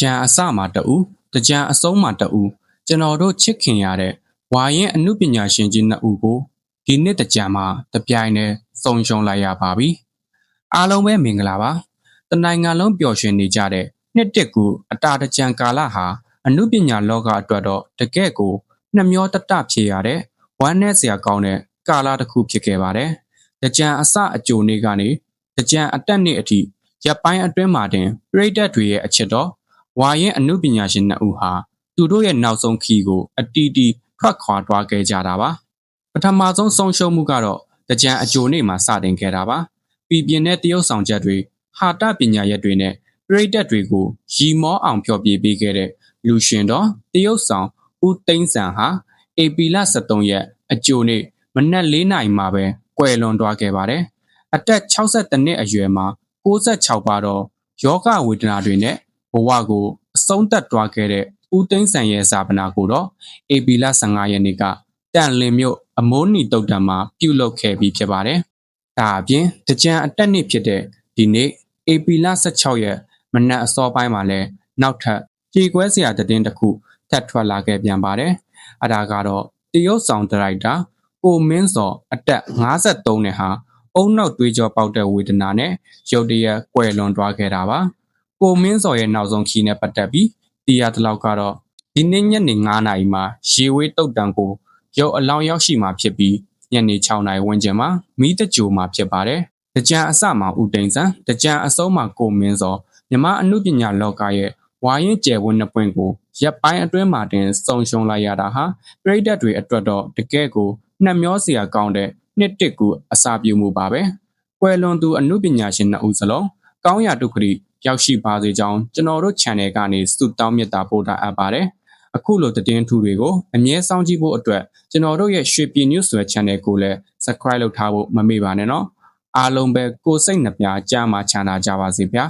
ကြံအစမှာတူတကြံအဆုံးမှာတူကျွန်တော်တို့ချစ်ခင်ရတဲ့ဝါရင်အမှုပညာရှင်ကြီးနှစ်ဦးကိုဒီနှစ်တကြံမှာတပြိုင်တည်းဆုံးရှုံးလိုက်ရပါပြီအားလုံးပဲမင်္ဂလာပါတနိုင်ငံလုံးပျော်ရွှင်နေကြတဲ့နှစ်တစ်ကူအတာတကြံကာလဟာအမှုပညာလောကအတွက်တော့တကယ့်ကိုနှမျောတတဖြစ်ရတဲ့ဝမ်းနည်းစရာကောင်းတဲ့ကာလတစ်ခုဖြစ်ခဲ့ပါတယ်တကြံအစအကြိုနေ့ကနေတကြံအတက်နေ့အထိရပ်ပိုင်းအတွင်းမှာတင်ပြည်သက်တွေရဲ့အချက်တော်ဝါရင်အမှုပညာရှင်နှစ်ဦးဟာသူတို့ရဲ့နောက်ဆုံးခီးကိုအတီးတီးထွက်ခွာသွားခဲ့ကြတာပါပထမဆုံးဆုံးရှုံးမှုကတော့တကြံအကြိုနေ့မှာစတင်ခဲ့တာပါပြည်ပြင်းတဲ့တရုတ်ဆောင်ချက်တွေဟာတပညာရက်တွေနဲ့ပြည်သက်တွေကိုရီမောအောင်ဖျော်ပြပေးခဲ့တဲ့လူရှင်တော်တရုတ်ဆောင်ဦးသိန်းစံဟာဧပြီလ23ရက်အကြိုနေ့မနက်4နာရီမှာပဲကွယ်လွန်သွားခဲ့ပါတယ်အသက်62နှစ်အရွယ်မှာ66ပါတော့ယောဂဝေဒနာတွေနဲ့ဘဝကိုအဆုံးသတ်သွားခဲ့တဲ့ဦးသိန်းစံရဲ့ဇာပနာကိုတော့ဧပြီလ15ရက်နေ့ကတန်လင်းမြို့အမိုးနီတုတ်တံမှာပြုလုပ်ခဲ့ပြီးဖြစ်ပါတယ်။ဒါအပြင်တကြံအတက်နေ့ဖြစ်တဲ့ဒီနေ့ဧပြီလ16ရက်မနက်အစောပိုင်းမှာလည်းနောက်ထပ်ကြေကွဲစရာသတင်းတစ်ခုထပ်ထွက်လာခဲ့ပြန်ပါတယ်။အဲဒါကတော့တရုတ်ဆောင်ဒါရိုက်တာကိုမင်းစောအသက်53နှစ်ဟာအုံနောက်သွေးကြောပေါက်တဲ့ဝေဒနာနဲ့ရုတ်တရက်ကွယ်လွန်သွားခဲ့တာပါကိုမင်းစော်ရဲ့နောက်ဆုံးခီးနဲ့ပတ်သက်ပြီးတီးရတလောက်ကတော့ဒီနေ့ညနေ9နာရီမှာရေဝေးတုတ်တံကိုရုပ်အလောင်းရောက်ရှိမှာဖြစ်ပြီးညနေ6နာရီဝန်းကျင်မှာမီးတကြိုမှာဖြစ်ပါတယ်တကြံအစမှာဦးတိန်စံတကြံအဆုံးမှာကိုမင်းစော်မြမအမှုပညာလောကရဲ့ဝါရင်ကျယ်ဝန်းနှစ်ပွင့်ကိုရပ်ပိုင်းအတွင်းမှာတင်ဆုံးရှုံးလိုက်ရတာဟာပြည်သက်တွေအတွက်တော့တကယ်ကိုနှမျောစရာကောင်းတဲ့နှစ်တစ်ကူအစာပြုမှုပါပဲကွယ်လွန်သူအမှုပညာရှင်နှစ်ဦးစလုံးကောင်းရာဒုက္ခရီရောက်ရှိပါစေကြောင်းကျွန်တော်တို့ channel ကနေဆုတောင်းမေတ္တာပို့ထားအပ်ပါတယ်အခုလိုသတင်းထူးတွေကိုအမြဲစောင့်ကြည့်ဖို့အတွက်ကျွန်တော်တို့ရဲ့ရွှေပြည် news ဆွဲ channel ကိုလည်း subscribe လုပ်ထားဖို့မမေ့ပါနဲ့နော်အားလုံးပဲကိုယ်စိတ်နှပြကြားမှာချမ်းသာကြပါစေဗျာ